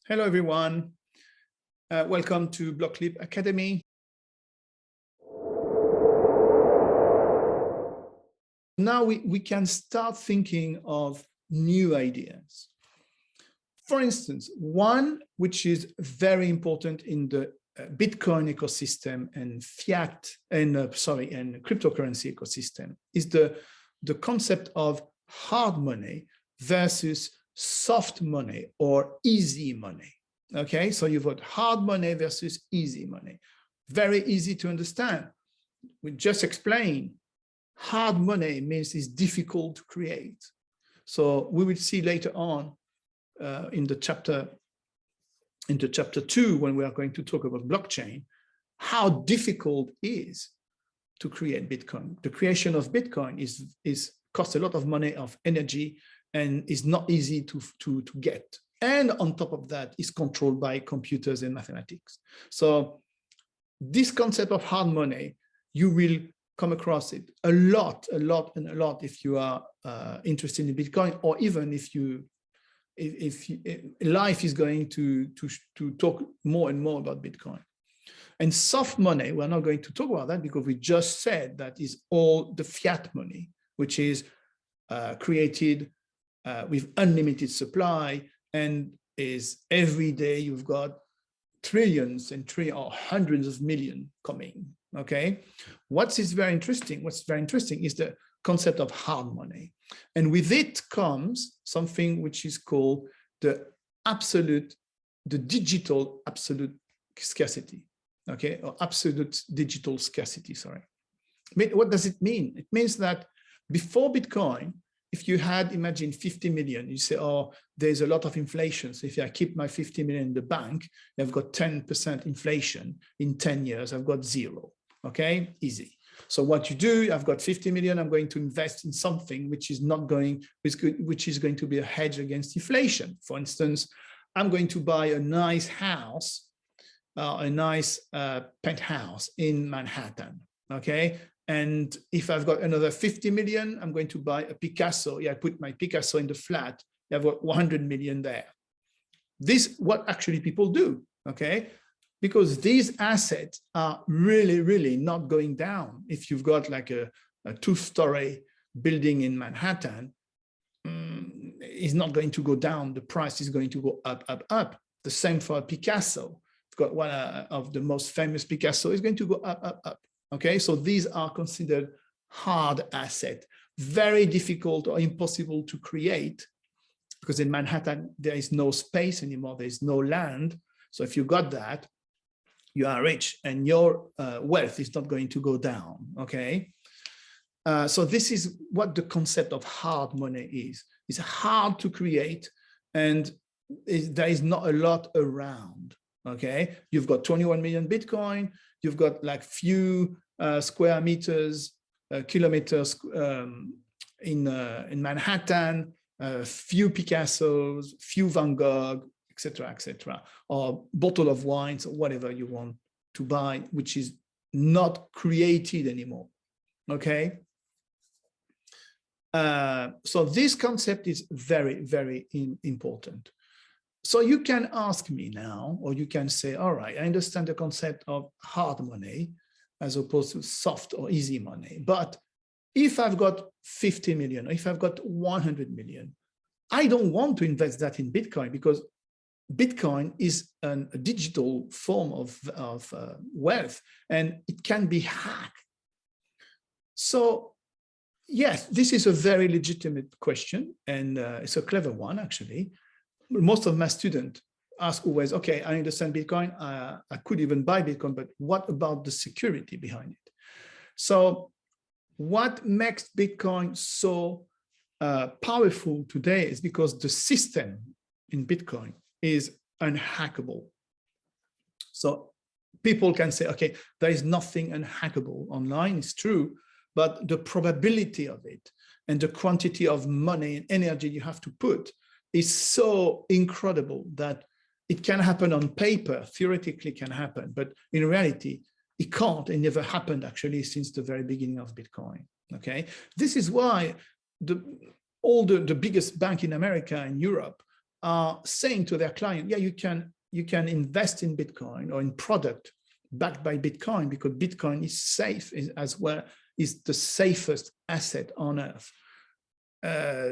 Hello, everyone. Welcome to Bloqleap Academy. Now we can start thinking of new ideas. For instance, one which is very important in the Bitcoin ecosystem and fiat and cryptocurrency ecosystem is the concept of hard money versus soft money or easy money. Okay, so you've got hard money versus easy money. Very easy to understand. We just explained hard money means it's difficult to create. So we will see later on in chapter 2, when we are going to talk about blockchain, how difficult it is to create Bitcoin. The creation of Bitcoin is costs a lot of money, of energy, and is not easy to get. And on top of that, is controlled by computers and mathematics. So this concept of hard money, you will come across it a lot if you are interested in Bitcoin, or even if life is going to talk more and more about Bitcoin. And soft money, we're not going to talk about that because we just said that is all the fiat money, which is created with unlimited supply, and is every day you've got trillions and or hundreds of millions coming. Okay, what's very interesting is the concept of hard money, and with it comes something which is called the digital absolute scarcity. Okay, or absolute digital scarcity. Sorry, what does it mean? It means that before Bitcoin, if you had, imagine 50 million, you say, oh, there's a lot of inflation. So if I keep my 50 million in the bank, I've got 10% inflation. In 10 years, I've got zero. Okay, easy. So what you do, I've got 50 million, I'm going to invest in something which is going to be a hedge against inflation. For instance, I'm going to buy a nice house, a nice penthouse in Manhattan. Okay. And if I've got another 50 million, I'm going to buy a Picasso. Yeah, I put my Picasso in the flat. I've got 100 million there. This what actually people do, okay? Because these assets are really not going down. If you've got like a 2-story building in Manhattan, it's not going to go down. The price is going to go up. The same for a Picasso. You've got one of the most famous Picasso is going to go up. Okay, so these are considered hard assets, very difficult or impossible to create, because in Manhattan, there is no space anymore, there is no land. So if you got that, you are rich and your wealth is not going to go down, okay? So this is what the concept of hard money is. It's hard to create and there is not a lot around, okay? You've got 21 million Bitcoin, you've got like few square meters, kilometers in Manhattan, few Picassos, few Van Gogh, etc., or bottle of wines, or whatever you want to buy, which is not created anymore. Okay. So this concept is very important. So you can ask me now, or you can say, all right, I understand the concept of hard money as opposed to soft or easy money. But if I've got 50 million, or if I've got 100 million, I don't want to invest that in Bitcoin, because Bitcoin is a digital form of wealth, and it can be hacked. So yes, this is a very legitimate question, and it's a clever one, actually. Most of my students ask always, okay, I understand Bitcoin, I could even buy Bitcoin, but what about the security behind it? So what makes Bitcoin so powerful today is because the system in Bitcoin is unhackable. So people can say, okay, there is nothing unhackable online, it's true, but the probability of it and the quantity of money and energy you have to put is so incredible that it can happen on paper, theoretically can happen, but in reality, it can't. It never happened actually since the very beginning of Bitcoin. Okay, this is why all the biggest bank in America and Europe are saying to their client, yeah, you can invest in Bitcoin or in product backed by Bitcoin, because Bitcoin is safe as well, is the safest asset on earth.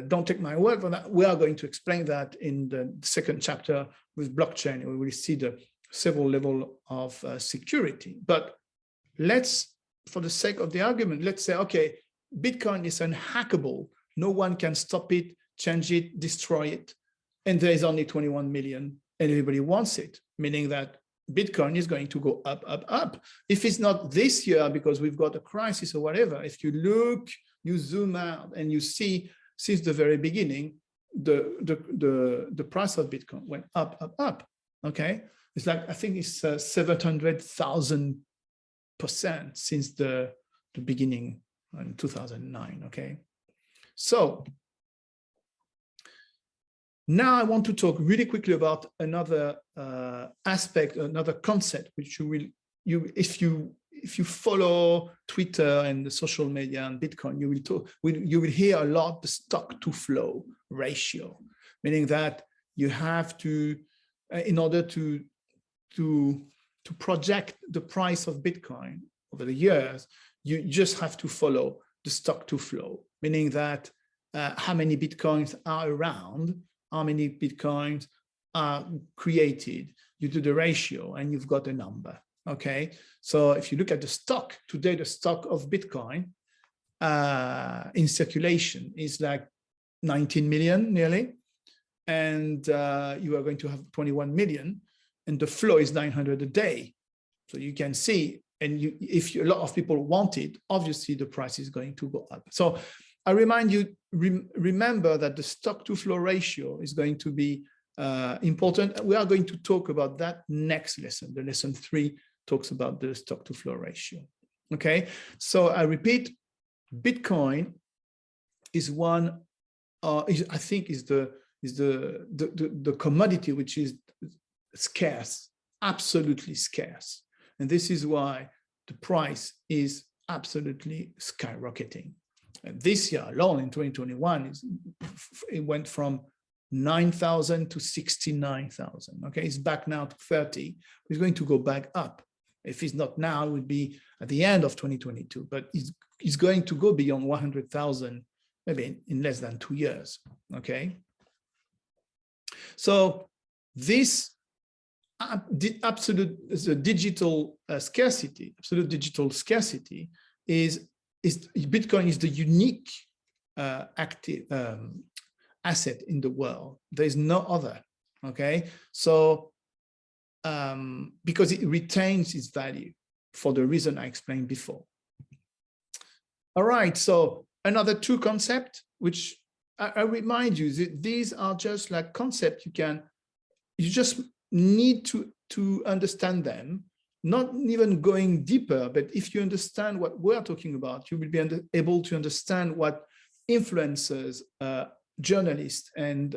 Don't take my word for that. We are going to explain that in the second chapter with blockchain. We will see the several levels of security. But let's, for the sake of the argument, let's say, okay, Bitcoin is unhackable. No one can stop it, change it, destroy it. And there is only 21 million and everybody wants it, meaning that Bitcoin is going to go up, up, up. If it's not this year because we've got a crisis or whatever, if you look, you zoom out and you see since the very beginning, the price of Bitcoin went up, up, up. Okay, it's like, I think it's 700,000% since the beginning in 2009. Okay, so now I want to talk really quickly about another aspect, another concept, which if you follow Twitter and the social media and Bitcoin, you will hear a lot the stock to flow ratio, meaning that you have to, in order to project the price of Bitcoin over the years, you just have to follow the stock to flow, meaning that how many Bitcoins are around, how many Bitcoins are created. You do the ratio and you've got a number. Okay, so if you look at the stock today, the stock of Bitcoin in circulation is like 19 million nearly, and you are going to have 21 million, and the flow is 900 a day. So you can see, and if a lot of people want it, obviously the price is going to go up. So I remind you, remember that the stock to flow ratio is going to be important. We are going to talk about that next lesson. The lesson 3 talks about the stock to flow ratio. Okay, so I repeat, Bitcoin is one, I think is the commodity which is scarce, absolutely scarce, and this is why the price is absolutely skyrocketing. And this year alone, in 2021, it went from 9,000 to 69,000. Okay, it's back now to 30. It's going to go back up. If it's not now, it would be at the end of 2022, but it's going to go beyond 100,000 maybe in less than 2 years. Okay, so this absolute digital scarcity, absolute digital scarcity is Bitcoin is the unique active asset in the world. There is no other. Okay, so because it retains its value for the reason I explained before. All right, so another 2 concepts, which I remind you that these are just like concepts you just need to understand them, not even going deeper, but if you understand what we're talking about, you will be able to understand what influencers, journalists, and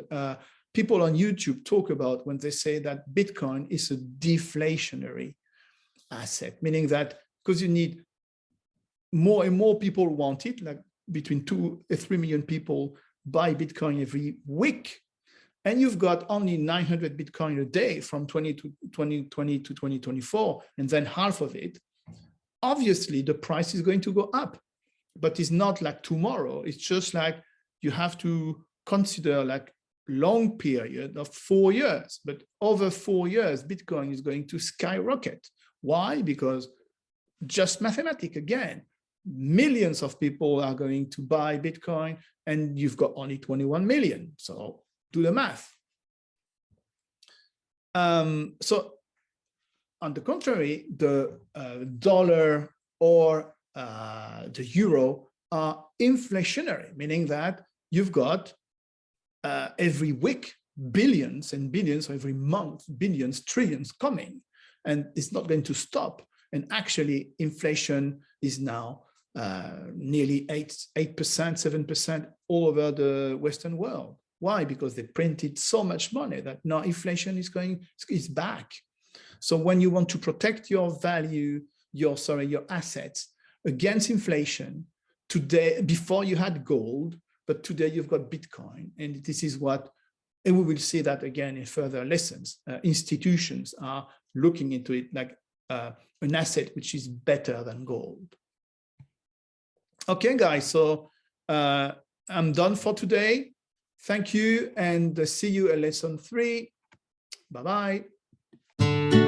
people on YouTube talk about when they say that Bitcoin is a deflationary asset, meaning that because you need more and more people want it, like between 2 and 3 million people buy Bitcoin every week, and you've got only 900 Bitcoin a day from 2020 to 2024, and then half of it, obviously the price is going to go up, but it's not like tomorrow. It's just like you have to consider like long period of 4 years, but over 4 years, Bitcoin is going to skyrocket. Why? Because just mathematics again, millions of people are going to buy Bitcoin and you've got only 21 million. So do the math. So on the contrary, the dollar or the euro are inflationary, meaning that you've got every week billions and billions, or every month billions, trillions coming, and it's not going to stop. And actually inflation is now nearly 8%, 7% all over the Western world. Why? Because they printed so much money that now inflation is back. So when you want to protect your value, your assets against inflation, today, before you had gold, but today you've got Bitcoin, and this is what And we will see that again in further lessons. Institutions are looking into it like an asset which is better than gold. Okay, guys, so I'm done for today. Thank you, and see you at lesson 3. Bye-bye.